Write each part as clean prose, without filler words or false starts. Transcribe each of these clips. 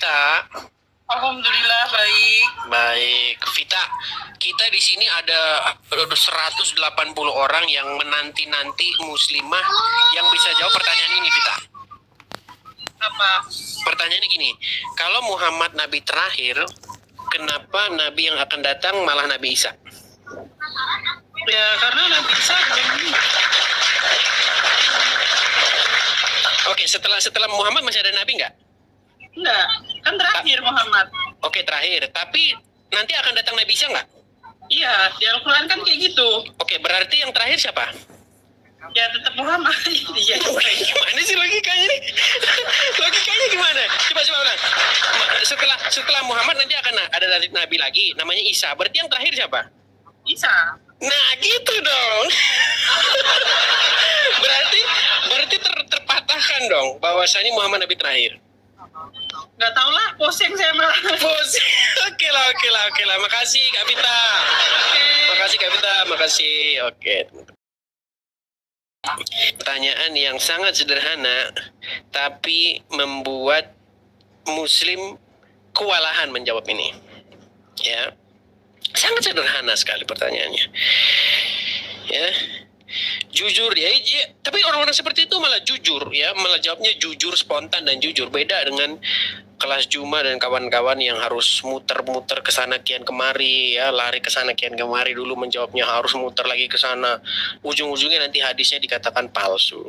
Vita? Alhamdulillah baik. Baik, Vita. Kita di sini ada 180 orang yang menanti-nanti muslimah yang bisa jawab pertanyaan ini, Vita. Apa? Pertanyaannya gini, kalau Muhammad Nabi terakhir, kenapa Nabi yang akan datang malah Nabi Isa? Ya karena Nabi Isa belum. Oke, setelah Muhammad masih ada Nabi nggak? Enggak, kan terakhir Muhammad. Oke, terakhir. Tapi nanti akan datang Nabi Isa nggak? Iya, di Al-Quran kan kayak gitu. Oke, berarti yang terakhir siapa? Ya tetap Muhammad. Iya. Gimana sih logikanya nih? Logikanya gimana? Coba ulang. Setelah Muhammad nanti akan ada Nabi lagi, namanya Isa. Berarti yang terakhir siapa? Isa. Nah, gitu dong. berarti terpatahkan dong bahwasanya Muhammad Nabi terakhir. Nggak tau lah, pusing saya malah. Pusing. Oke lah. Makasih Kak Vita. Makasih Kak Vita. Makasih. Oke. Pertanyaan yang sangat sederhana, tapi membuat Muslim kewalahan menjawab ini. Ya, sangat sederhana sekali pertanyaannya. Ya, jujur ya. Tapi orang-orang seperti itu malah jujur ya, malah jawabnya jujur, spontan dan jujur. Beda dengan kelas Juma dan kawan-kawan yang harus muter-muter ke sana kian kemari ya, lari ke sana kian kemari, dulu menjawabnya harus muter lagi ke sana. Ujung-ujungnya nanti hadisnya dikatakan palsu.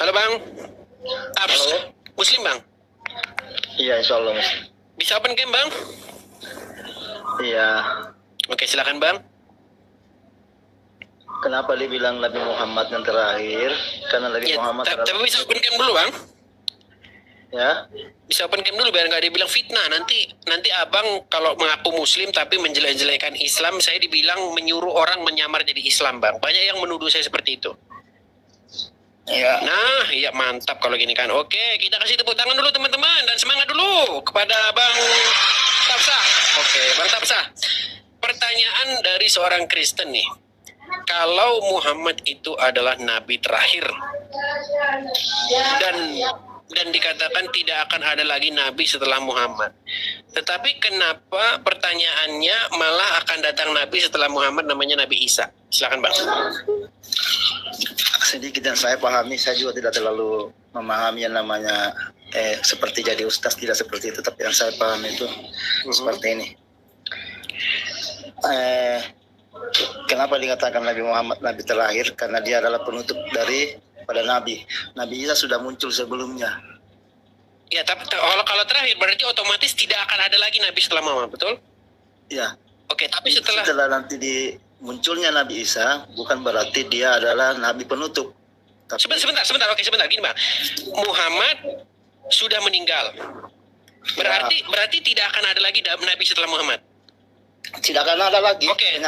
Halo Bang. Halo. Muslim Bang? Iya, insya Allah. Bisa open game Bang? Iya. Oke, silakan Bang. Kenapa dia bilang Nabi Muhammad yang terakhir? Karena Nabi Muhammad tapi bisa open game dulu Bang. Ya. Bisa open game dulu biar nggak dibilang fitnah. Nanti abang kalau mengaku Muslim tapi menjelek-jelekan Islam, saya dibilang menyuruh orang menyamar jadi Islam Bang. Banyak yang menuduh saya seperti itu. Iya. Nah, iya mantap kalau gini kan. Oke, kita kasih tepuk tangan dulu teman-teman dan semangat dulu kepada Bang Tapsah. Oke, Bang Tapsah. Pertanyaan dari seorang Kristen nih. Kalau Muhammad itu adalah nabi terakhir dan dikatakan tidak akan ada lagi nabi setelah Muhammad. Tetapi kenapa pertanyaannya malah akan datang nabi setelah Muhammad namanya Nabi Isa? Silakan Bang. Sedikit yang saya pahami, saya juga tidak terlalu memahami yang namanya seperti jadi ustaz, tidak seperti itu. Tapi yang saya pahami itu seperti ini. Kenapa dikatakan Nabi Muhammad Nabi terakhir? Karena dia adalah penutup dari pada Nabi. Nabi Isa sudah muncul sebelumnya. Ya, tapi kalau terakhir berarti otomatis tidak akan ada lagi Nabi setelah Muhammad, betul? Ya. Oke, tapi setelah nanti munculnya Nabi Isa, bukan berarti dia adalah Nabi penutup. Tapi Sebentar. Oke, sebentar. Gini Bang, Muhammad sudah meninggal. Berarti tidak akan ada lagi Nabi setelah Muhammad. tidak akan ada lagi. Oke.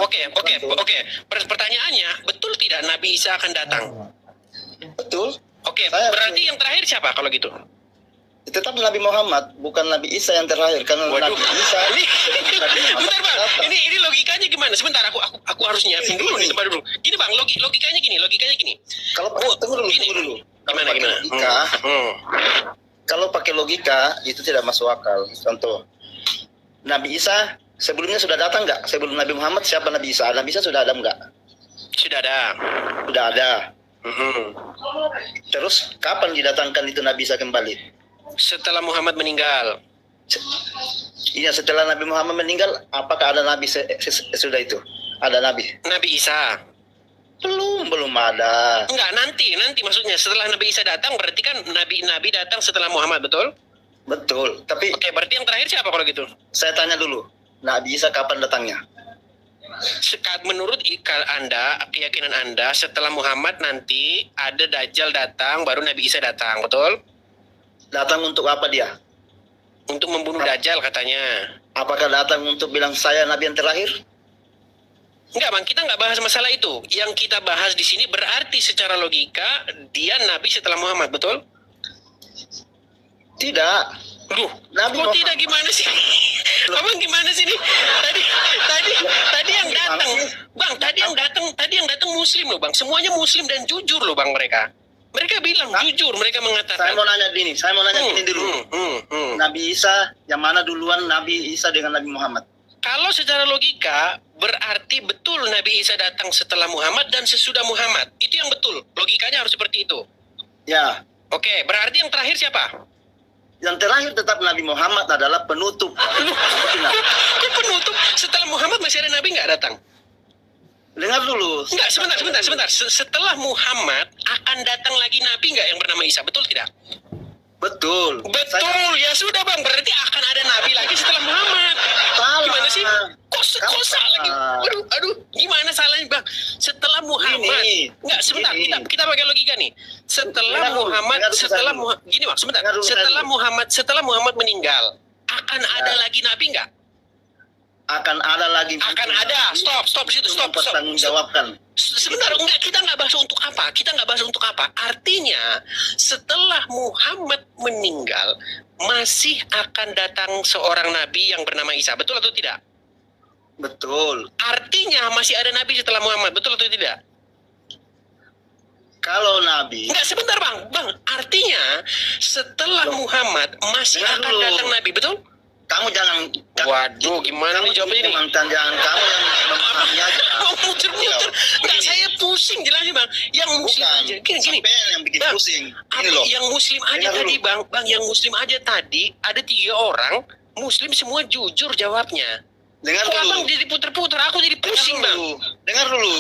Pertanyaannya, betul tidak Nabi Isa akan datang? Betul. Oke, berarti yang terakhir siapa kalau gitu? Tetap Nabi Muhammad, bukan Nabi Isa yang terakhir. Karena Waduh, Nabi Isa bentar Bang, ini logikanya gimana? Sebentar, aku harus nyiapin dulu nih, tempat dulu. Gini Bang, logikanya gini. Kalau tunggu dulu. Gimana? Kalau pakai logika itu tidak masuk akal. Contoh, Nabi Isa sebelumnya sudah datang nggak? Sebelum Nabi Muhammad siapa Nabi Isa? Nabi Isa sudah ada nggak? Sudah ada. Sudah ada. Terus kapan didatangkan itu Nabi Isa kembali? Setelah Muhammad meninggal. Iya, setelah Nabi Muhammad meninggal, apakah ada Nabi sudah itu? Ada Nabi? Nabi Isa. Belum ada. Enggak, nanti maksudnya setelah Nabi Isa datang berarti kan Nabi datang setelah Muhammad, betul? Betul. Tapi Oke, berarti yang terakhir siapa kalau gitu? saya tanya dulu, Nabi Isa kapan datangnya? Menurut Anda, keyakinan Anda, setelah Muhammad nanti ada Dajjal datang, baru Nabi Isa datang, betul? Datang untuk apa dia? Untuk membunuh Dajjal katanya. Apakah datang untuk bilang saya Nabi yang terakhir? Enggak Bang, kita nggak bahas masalah itu. Yang kita bahas di sini berarti secara logika dia Nabi setelah Muhammad, betul? Tidak. Duh, Nabi kok Muhammad. tidak gimana sih? Abang gimana sih nih? Tadi yang datang, Bang, tadi yang datang Muslim loh Bang. Semuanya Muslim dan jujur loh Bang mereka. Mereka bilang jujur, mereka mengatakan. Saya mau nanya gini dulu. Nabi Isa yang mana duluan, Nabi Isa dengan Nabi Muhammad? Kalau secara logika, berarti betul Nabi Isa datang setelah Muhammad dan sesudah Muhammad. Itu yang betul. Logikanya harus seperti itu. Ya. Oke, berarti yang terakhir siapa? Yang terakhir tetap Nabi Muhammad adalah penutup. Kok penutup? Setelah Muhammad masih ada Nabi nggak datang? Dengar dulu. Enggak, sebentar. Setelah Muhammad akan datang lagi Nabi nggak yang bernama Isa? Betul tidak? Betul. Betul, ya sudah Bang. Berarti akan ada Nabi lagi setelah Muhammad. Salah. Gimana sih? Kok salah lagi? Aduh, gimana salahnya Bang? Setelah Muhammad. Enggak, sebentar. Kita pakai logika nih. Setelah Muhammad, gini Bang, sebentar. Setelah Muhammad meninggal, akan ada lagi Nabi nggak? Akan ada lagi. Akan ada. Stop di situ. Stop. Jawabkan. Sebentar, kita nggak bahas untuk apa. Artinya, setelah Muhammad meninggal, masih akan datang seorang Nabi yang bernama Isa. Betul atau tidak? Betul. Artinya, masih ada Nabi setelah Muhammad. Betul atau tidak? Kalau Nabi. Enggak, sebentar Bang. Artinya, setelah Muhammad, masih akan datang Nabi. Betul? Kamu jangan. Waduh, gimana nih jawabannya nih? Jangan kamu yang memahami aja. Muter-muter. Enggak, saya pusing jelasin Bang. Yang muslim aja. Gini. Sampai yang bikin Bang, pusing. Ini loh. Yang muslim aja tadi Bang. Yang muslim aja tadi ada 3 orang. Muslim semua jujur jawabnya. Dengar kok dulu. Abang jadi puter-puter? Aku jadi pusing Bang. Dengar dulu.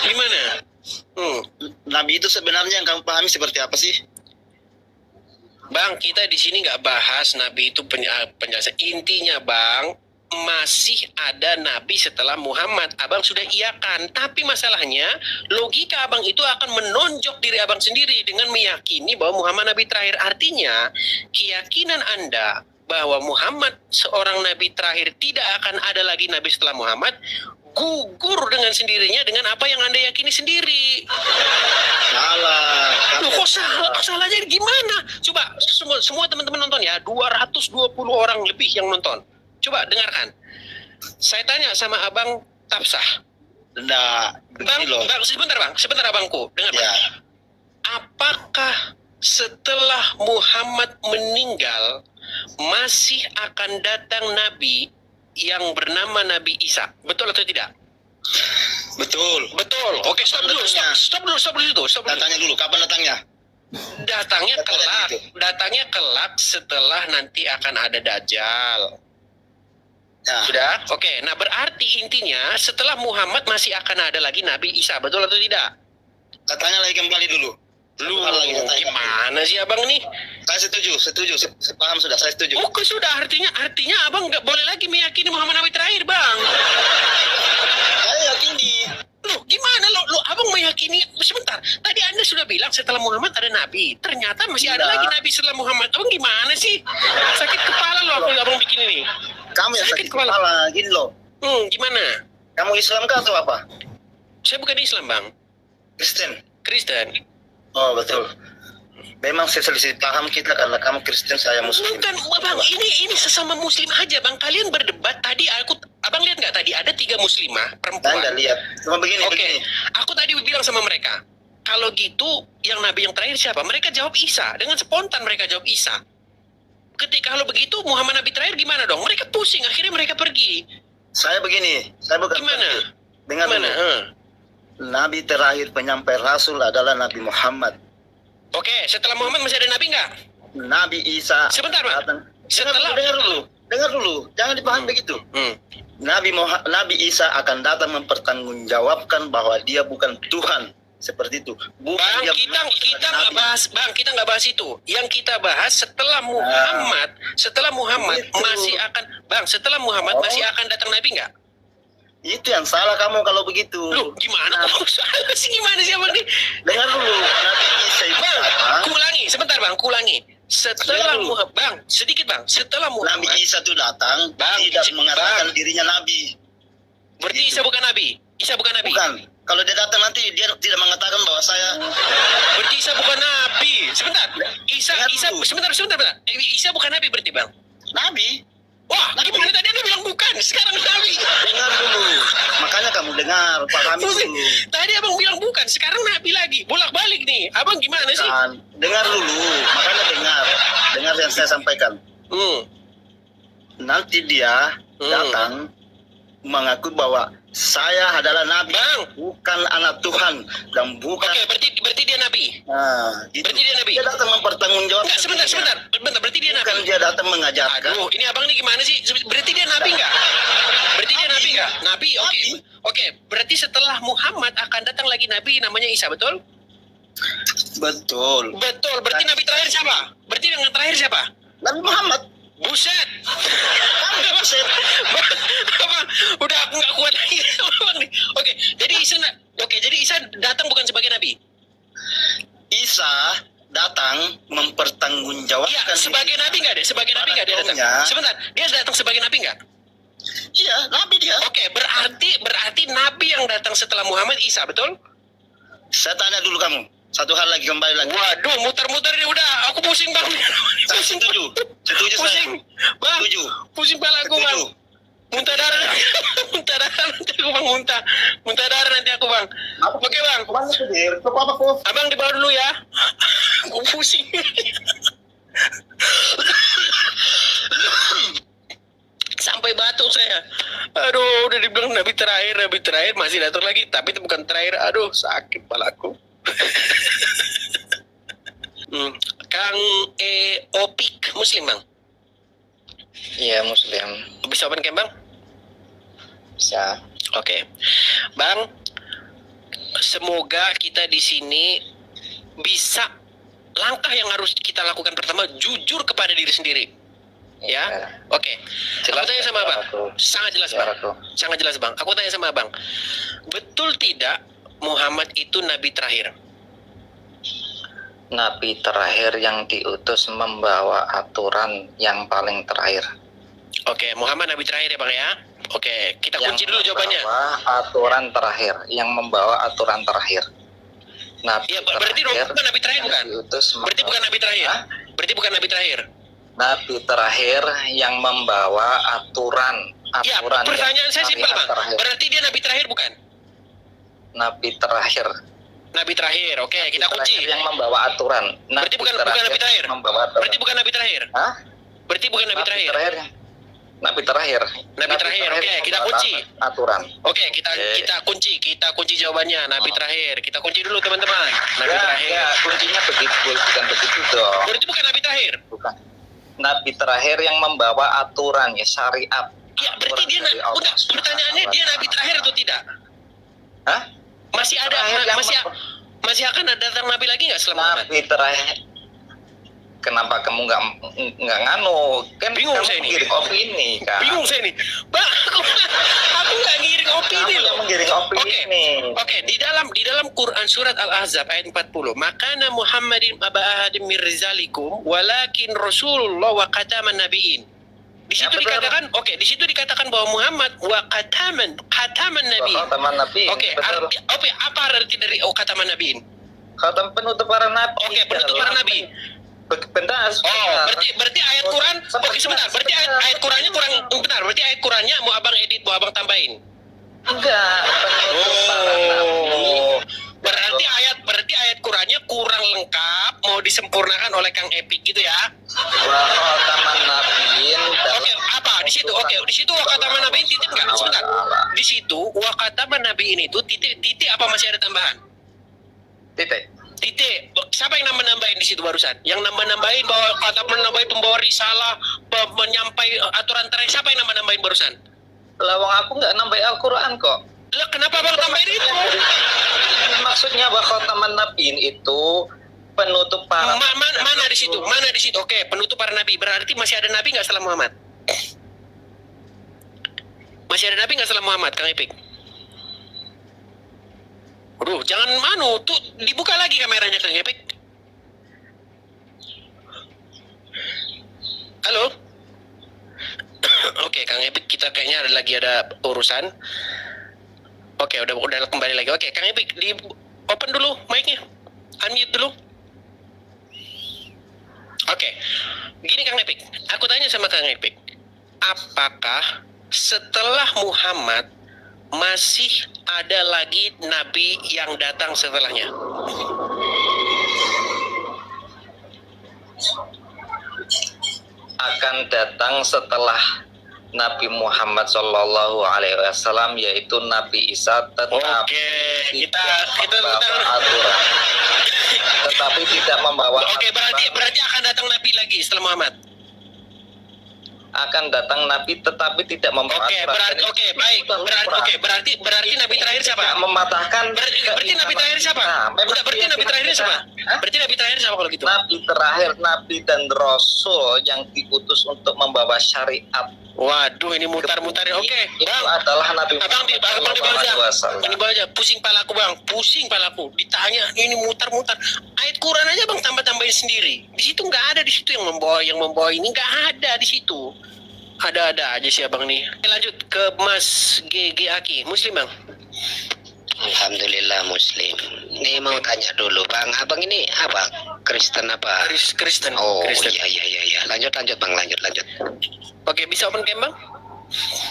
Gimana? Nabi itu sebenarnya yang kamu pahami seperti apa sih? Bang, kita di sini nggak bahas Nabi itu penjelasan. Intinya Bang, masih ada Nabi setelah Muhammad. Abang sudah iyakan. Tapi masalahnya, logika Abang itu akan menonjok diri Abang sendiri dengan meyakini bahwa Muhammad Nabi terakhir. Artinya, keyakinan Anda bahwa Muhammad seorang Nabi terakhir, tidak akan ada lagi Nabi setelah Muhammad, gugur dengan sendirinya dengan apa yang Anda yakini sendiri. Salah. Loh, kok salahnya gimana? Coba semua teman-teman nonton ya, 220 orang lebih yang nonton. Coba dengarkan. Saya tanya sama Abang Tapsah. Bang, sebentar Abangku, dengar ya. Bang. Apakah setelah Muhammad meninggal masih akan datang Nabi yang bernama Nabi Isa? Betul atau tidak? Betul. Oke, stop dulu. Datangnya dulu, kapan datangnya? Datangnya kelak setelah nanti akan ada Dajjal. Ya. Sudah? Oke, nah berarti intinya setelah Muhammad masih akan ada lagi Nabi Isa, betul atau tidak? Datangnya lagi kembali dulu. Gimana sih Abang nih? Saya setuju. Saya paham sudah, saya setuju. Oke, sudah, artinya Abang nggak boleh lagi meyakini Muhammad Nabi terakhir, Bang. Saya yakini. Loh, gimana lo Abang meyakini? Sebentar, tadi Anda sudah bilang setelah Muhammad ada Nabi. Ternyata masih ada lagi Nabi setelah Muhammad. Abang gimana sih? Sakit kepala lo Abang bikin ini. Kamu yang sakit kepala, gini loh. Gimana? Kamu Islam kah atau apa? Saya bukan Islam, Bang. Kristen. Oh, betul. Memang selisih paham kita karena kamu Kristen, saya Muslim. Bukan, Bang, ini sesama Muslim aja, Bang. Kalian berdebat tadi, Abang lihat nggak tadi ada 3 Muslimah perempuan. Saya nggak lihat. Cuma begini. Oke. Aku tadi bilang sama mereka, kalau gitu yang Nabi yang terakhir siapa? Mereka jawab Isa. Dengan spontan mereka jawab Isa. Ketika kalau begitu Muhammad Nabi terakhir gimana dong? Mereka pusing, akhirnya mereka pergi. Saya begini, saya bukan. Gimana? Dengar dulu. Nabi terakhir penyampai Rasul adalah Nabi Muhammad. Oke, setelah Muhammad masih ada Nabi nggak? Nabi Isa. Sebentar, Bang. Dengar dulu. Jangan dipahami begitu. Nabi Isa akan datang mempertanggungjawabkan bahwa dia bukan Tuhan. Seperti itu. Bang, kita nggak bahas itu. Yang kita bahas setelah Muhammad masih akan, Bang, setelah Muhammad masih akan datang Nabi nggak? Itu yang salah kamu kalau begitu. Loh, gimana? Salah sih, gimana sih Abang nih? Dengar dulu. Nabi Isa itu kulangi. Setelah Muhammad, Bang, sedikit Bang. Setelah Muhammad, Nabi Isa itu datang, Bang, tidak mengatakan dirinya Nabi. Berarti Isa bukan Nabi. Bukan. Kalau dia datang nanti dia tidak mengatakan bahwa saya. Berarti Isa bukan Nabi. Sebentar. Isa, sebentar. Isa bukan Nabi berarti, Bang. Nabi. Wah, gimana tadi Anda bilang bukan, sekarang Nabi. Dengar dulu. Makanya kamu dengar, pahami Pusing. dulu. Tadi abang bilang bukan, sekarang Nabi lagi. Bolak-balik nih. Abang gimana sih? Kan, dengar dulu. Makanya dengar. Dengar yang saya sampaikan. Nanti dia datang mengaku bahwa saya adalah Nabi, Bang. bukan anak Tuhan, dan bukan. Oke, berarti dia Nabi. Nah, gitu. Berarti dia Nabi. Dia datang mempertanggungjawabkan. Enggak, sebentar. Berarti dia Bukan Nabi. dia datang mengajarkan. Aduh, ini abang nih gimana sih? Berarti dia Nabi nggak? Berarti dia Nabi nggak? Nabi, oke. Oke, berarti setelah Muhammad akan datang lagi Nabi namanya Isa, betul? Betul. Betul, berarti Nabi terakhir siapa? Berarti yang terakhir siapa? Nabi Muhammad. Buset. Buset. Abang, udah aku nggak kuat lagi. Abang nih. Oke, jadi Isa datang bukan sebagai Nabi. Isa datang mempertanggungjawabkan. Iya, sebagai Nabi nggak deh? Sebagai Nabi nggak dia datang? Sebentar, dia datang sebagai Nabi nggak? Iya, Nabi dia. Oke, berarti Nabi yang datang setelah Muhammad Isa, betul? Saya tanya dulu kamu. Satu hal lagi, kembali lagi. Waduh, muter-muter ini udah. Aku pusing bang. Saya setuju. Setuju Pusing, saya. bang. Setuju. Pusing pala aku bang. Setuju. Muntah darah. Muntah darah nanti aku bang muntah. Muntah darah nanti aku bang. Oke bang. Kemana tuh, Dir? Ke apa kok? Abang dibawa dulu ya. Aku pusing. Sampai batuk saya. Aduh, udah dibilang Nabi terakhir masih datang lagi, tapi itu bukan terakhir. Aduh, sakit palaku. Kang Opik Muslim bang. Iya Muslim. Bisa open cam bang? Bisa. Oke, bang. Semoga kita di sini bisa langkah yang harus kita lakukan pertama jujur kepada diri sendiri. Ya, oke. Aku tanya sama abang. Sangat jelas bang. Sangat jelas bang. Aku tanya sama abang. Betul tidak Muhammad itu nabi terakhir? Nabi terakhir yang diutus membawa aturan yang paling terakhir. Oke, Muhammad nabi terakhir ya bang ya. Oke, kita kunci dulu jawabannya. Aturan terakhir, yang membawa aturan terakhir. Nabi ya, berarti bukan nabi terakhir bukan? Berarti bukan nabi terakhir. Hah? Berarti bukan nabi terakhir. Nabi terakhir yang membawa aturan. Ya, Aturan pertanyaan saya simpel bang. terakhir. Berarti dia nabi terakhir bukan? Nabi terakhir. Nabi terakhir. Oke, kita kunci. Yang membawa aturan. Berarti bukan nabi terakhir. Membawa aturan. Berarti bukan nabi terakhir. Hah? Berarti bukan nabi terakhir. Nabi terakhir. Nabi terakhir. Oke, kita kunci. Aturan. Oke, kita kunci jawabannya. Nabi terakhir. Kita kunci dulu teman-teman. Nabi terakhir. Ya, kuncinya begitu, bukan begitu dong. Berarti bukan nabi terakhir. Bukan. Nabi terakhir yang membawa aturan ya, syariat. Ya, berarti dia udah pertanyaannya dia nabi terakhir atau tidak? Hah? Masih ada masih akan ada datang nabi lagi nggak selama Nabi terakhir. Kenapa kamu nggak nganu? Kan bingung kamu saya ini. Ngiring opini kan. Bingung saya nih. Bang, aku nggak ngiring opini Kamu loh. menggiring opini. Oke, di dalam Quran surat Al-Ahzab ayat 40, makana Muhammadin aba ahadin min rizalikum walakin Rasulullah wa khataman nabiyyin. Di situ dikatakan, di situ dikatakan bahwa Muhammad wa khataman nabi. Khataman nabi. Oke, apa arti dari khataman nabiin? Khatam penutup para nabi. Oke, penutup para nabi. Bentar. Berarti ayat Quran. Oke, sebentar. Berarti ayat Qurannya kurang benar. Berarti ayat Qurannya mau abang edit, mau abang tambahin. Enggak, penutup para nabi. Berarti ayat Qurannya kurang lengkap, mau disempurnakan oleh Kang Epik gitu ya. Wa khataman nabiin. Oke, apa di situ? Oke, di situ wa khataman nabiin titik enggak? Sebentar. Di situ wa khataman nabiin itu titik apa masih ada tambahan? Titik. Siapa yang nambah-nambahin di situ barusan? Yang nambah-nambahin bahwa khataman nabiin pembawa risalah, menyampai aturan terakhir, siapa yang nambah-nambahin barusan? Lawang aku nggak nambah Al-Quran kok. Lah kenapa bang tambahin itu? Maksudnya bahwa khataman nabiin itu penutup para mana di situ? Mana di situ? Oke, penutup para nabi. Berarti masih ada nabi nggak setelah Muhammad? Masih ada nabi nggak setelah Muhammad, Kang Epik? Aduh, jangan tuh dibuka lagi kameranya Kang Epik. Halo? Oke, Kang Epik, kita kayaknya ada urusan. Oke, udah kembali lagi. Oke, Kang Epik, di open dulu mic-nya. Unmute dulu. Oke. Gini Kang Epik, aku tanya sama Kang Epik. apakah setelah Muhammad masih ada lagi nabi yang datang setelahnya? Akan datang setelah Nabi Muhammad Shallallahu Alaihi Wasallam, yaitu Nabi Isa, tetapi Oke, kita membawa aturan, tetapi tidak membawa. Oke, berarti akan datang nabi lagi setelah Muhammad. Akan datang Nabi, tetapi tidak membawa aturan. Berarti nabi terakhir siapa? Tidak mematahkan. Berarti nabi terakhir siapa? Berarti nabi terakhir siapa? Berarti nabi terakhir siapa kalau gitu? Nabi terakhir, Nabi dan Rasul yang diutus untuk membawa syariat. Waduh, ini mutar-mutarin. Oke, Itu Bang. adalah Nabi Abang di baca. Pusing palaku, Bang. Pusing palaku. Ditanya ini mutar-mutar. Ayat Quran aja Bang tambah-tambahin sendiri. Di situ nggak ada, di situ yang membawa ini nggak ada di situ. Ada-ada aja sih Abang nih. Lanjut ke Mas GG Aki. Muslim Bang. Alhamdulillah Muslim. Ini mau tanya dulu Bang, abang ini apa? Kristen apa? Kristen. Oh Kristen. iya. Lanjut Bang, lanjut. Oke, bisa open cam Bang?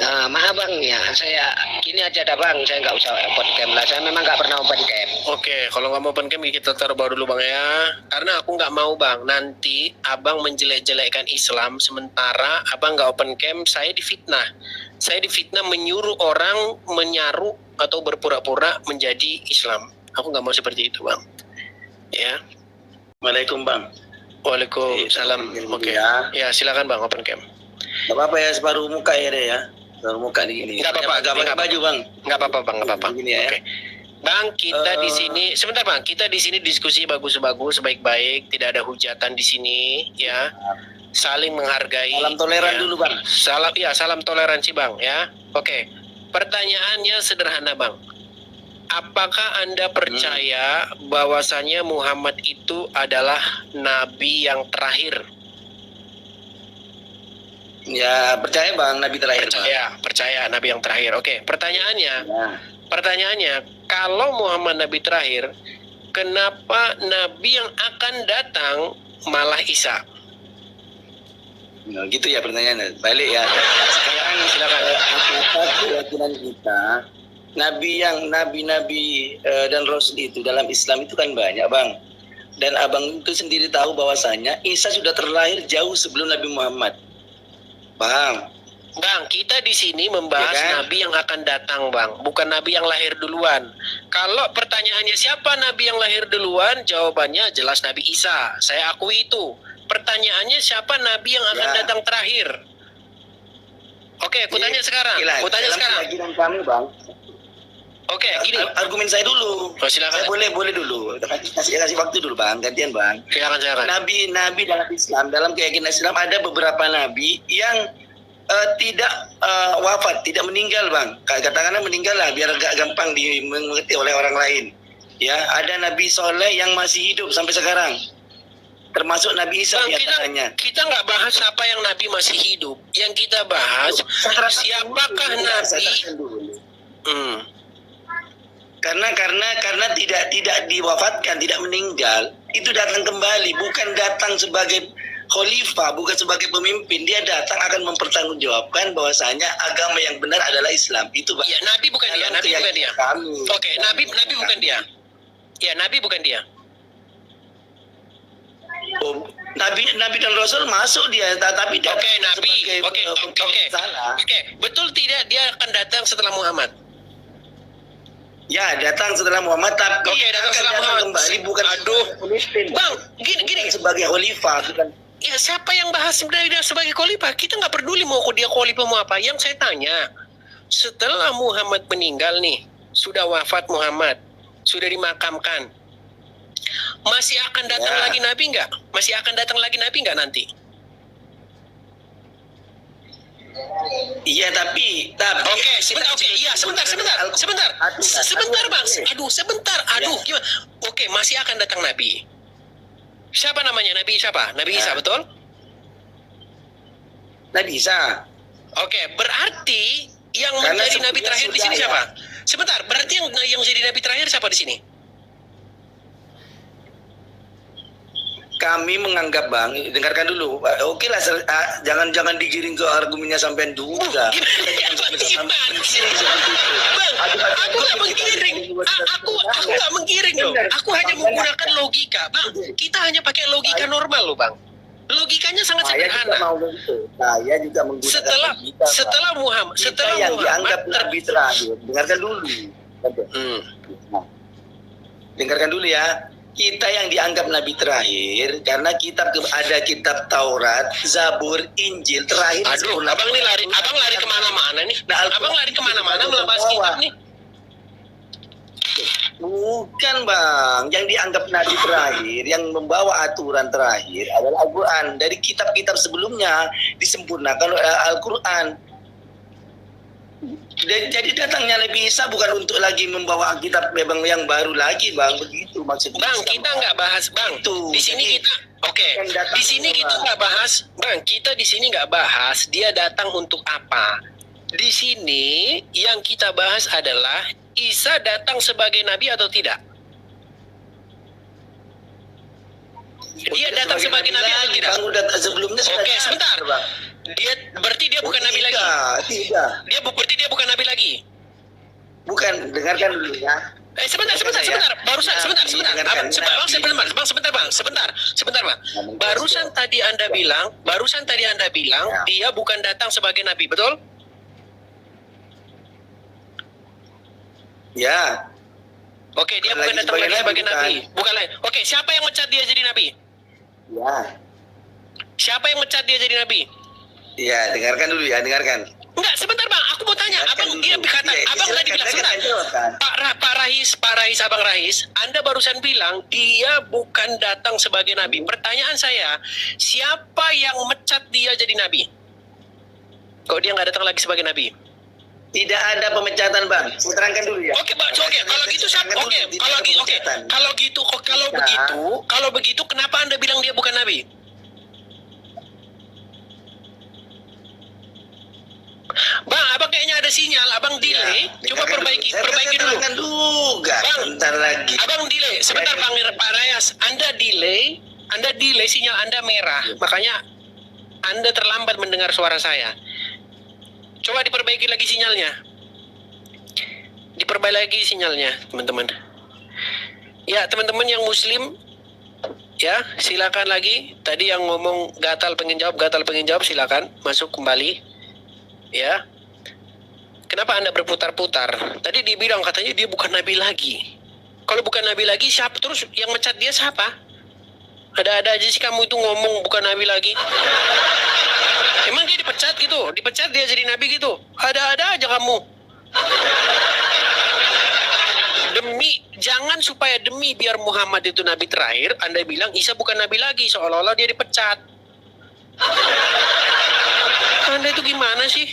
Nah, maaf Bang ya, saya gini aja dah Bang, saya nggak usah open cam lah. Saya memang nggak pernah open cam. Oke, kalau nggak mau open cam kita taruh dulu Bang ya. Karena aku nggak mau Bang, nanti Abang menjelek-jelekkan Islam, sementara Abang nggak open cam, saya difitnah. Saya difitnah menyuruh orang menyaru atau berpura-pura menjadi Islam. Aku nggak mau seperti itu Bang. Ya. Waalaikumsalam Bang. Waalaikumsalam. Oke. Ya silakan Bang open cam. Gak apa-apa ya, separuh muka ya deh ya. Separuh muka di gini. Nggak apa-apa, Gak pakai baju Bang. Nggak apa-apa Bang, nggak apa-apa. Begini ya. Oke. Bang, kita di sini sebentar Bang, kita di sini diskusi bagus-bagus, baik-baik, tidak ada hujatan di sini ya. Saling menghargai. Salam toleran ya. dulu Bang. Salam toleransi Bang ya. Oke. Pertanyaannya sederhana Bang. Apakah Anda percaya bahwasanya Muhammad itu adalah nabi yang terakhir? Ya percaya Bang, Nabi terakhir Bang. Percaya nabi yang terakhir. Oke, Ya. pertanyaannya, kalau Muhammad nabi terakhir, kenapa nabi yang akan datang malah Isa? Nah, gitu ya pertanyaannya. Balik ya. Silakan. Atas keyakinan kita, nabi-nabi dan rasul itu dalam Islam itu kan banyak Bang. Dan abang itu sendiri tahu bahwasanya Isa sudah terlahir jauh sebelum Nabi Muhammad. Paham? Bang, kita di sini membahas Ya kan? nabi yang akan datang, Bang, bukan nabi yang lahir duluan. Kalau pertanyaannya siapa nabi yang lahir duluan, jawabannya jelas Nabi Isa. Saya akui itu. Pertanyaannya siapa nabi yang akan datang terakhir? Oke, aku tanya sekarang. Aku tanya sekarang. Keyakinan kami Bang. Oke, gini. Argumen saya dulu. Oh, silakan. Saya boleh dulu. Kasih waktu dulu Bang, gantian Bang. Silakan. Nabi dalam Islam, dalam keyakinan Islam ada beberapa nabi yang tidak wafat, tidak meninggal Bang. Katakanlah meninggal lah, biar agak gampang dimengerti oleh orang lain. Ya, ada Nabi Soleh yang masih hidup sampai sekarang. Termasuk Nabi Isa Bang, diantaranya. kita nggak bahas siapa yang nabi masih hidup. Yang kita bahas siapakah nabi. Karena tidak diwafatkan, tidak meninggal, itu datang kembali, bukan datang sebagai khalifah, bukan sebagai pemimpin. Dia datang akan mempertanggungjawabkan bahwasanya agama yang benar adalah Islam. Itu Pak. Ya, nabi bukan dia, nabi bukan dia. Oke, nabi bukan dia. Ya, nabi bukan dia. Oh, nabi dan Rasul masuk dia, tapi Oke, nabi. Oke, betul tidak dia akan datang setelah Muhammad? Ya, datang setelah Muhammad, tapi datang setelah Muhammad kembali bukan pemimpin. Bang, gini. Sebagai khalifah, bukan. Ya, siapa yang bahas sebenarnya dia sebagai khalifah? Kita nggak peduli mau dia khalifah mau apa. Yang saya tanya, setelah Muhammad meninggal nih, sudah wafat Muhammad, sudah dimakamkan, masih akan datang lagi nabi nggak? Masih akan datang lagi nabi nggak nanti? Iya, tapi Oke, sebentar Bang. Sebentar. Gimana? Oke, masih akan datang nabi. Siapa namanya? Nabi siapa? Nabi Isa, betul? Nabi Isa. Oke, berarti yang Karena menjadi nabi terakhir di sini sudah, siapa? Sebentar, berarti yang menjadi nabi terakhir siapa di sini? kami menganggap Bang, dengarkan dulu. Oke lah, jangan digiring ke argumennya sampai juga. Gimana sih? Bang, aku nggak menggiring. Aku nggak menggiring loh. Aku hanya menggunakan logika, Bang. Kita hanya pakai logika normal loh, Bang. Logikanya sangat Saya juga sederhana. mau begitu. Saya juga menggunakan logika, Bang. Setelah Muhammad, Kita yang dianggap nabi terakhir. Dengarkan dulu. Nah, dengarkan dulu ya. Kita yang dianggap nabi terakhir karena ada kitab Taurat, Zabur, Injil terakhir. Aduh, abang lari kemana-mana nih. Nah, Abang lari kemana-mana melambas kitab nih. Bukan Bang, yang dianggap nabi terakhir, yang membawa aturan terakhir adalah Al-Quran. Dari kitab-kitab sebelumnya disempurnakan oleh Al-Quran. Jadi datangnya Nabi Isa bukan untuk lagi membawa kitab Bang yang baru lagi Bang, begitu maksudnya. Bang, kita nggak bahas Bang. Itu. Di sini kita, oke. Yang datang Di sini itu, kita Bang. nggak bahas, Bang. Kita di sini nggak bahas dia datang untuk apa. Di sini yang kita bahas adalah Isa datang sebagai nabi atau tidak. Dia datang sebagai nabi atau tidak? Bang, udah sebelumnya sudah Oke, datang, sebentar. Bang. Dia berarti dia bukan nabi lagi. Tidak. Berarti dia bukan nabi lagi. Bukan, dengarkan dulu ya. Sebentar. Barusan, sebentar. Bang. Barusan tadi Anda bilang, dia bukan datang sebagai nabi, betul? Ya. Oke, dia bukan Bukan lagi datang lagi sebagai bukan. nabi. Bukan lagi. Oke, siapa yang mecat dia jadi nabi? Ya. Siapa yang mecat dia jadi nabi? Ya, dengarkan dulu ya, dengarkan. Enggak, sebentar Bang, aku mau tanya. Dengarkan Abang dulu. dia kata, Iya, Abang tadi bilang silakan, sebentar. jawabkan. Pak Rais, Abang Rais, Anda barusan bilang dia bukan datang sebagai nabi. Pertanyaan saya, siapa yang mecat dia jadi nabi? Kok dia nggak datang lagi sebagai nabi? Tidak ada pemecatan, Bang. Saya terangkan dulu ya. Oke, Pak. Oke, kalau gitu siapa? Terangkan Oke, dulu, tidak ada pemecatan. kalau begitu, kenapa Anda bilang dia bukan nabi? Bang, Abang kayaknya ada sinyal. Abang delay. Ya, Coba dengarkan perbaiki dulu. dulu. Saya terangkan dulu, Bang. Bentar lagi. Abang delay. Sebentar Bang Pak Rayas. Anda delay sinyal Anda merah. Makanya Anda terlambat mendengar suara saya. Coba diperbaiki lagi sinyalnya. Teman-teman. Ya, teman-teman yang muslim, ya, silakan lagi. Tadi yang ngomong gatal pengen jawab, silakan masuk kembali. Ya. Kenapa Anda berputar-putar? Tadi dibilang katanya dia bukan nabi lagi. Kalau bukan nabi lagi, siapa terus yang mecat dia siapa? Ada-ada aja sih kamu itu ngomong bukan nabi lagi. Emang dia dipecat gitu? Dipecat dia jadi nabi gitu? Ada-ada aja kamu. Supaya demi biar Muhammad itu nabi terakhir, Anda bilang Isa bukan nabi lagi, seolah-olah dia dipecat. Anda itu gimana sih?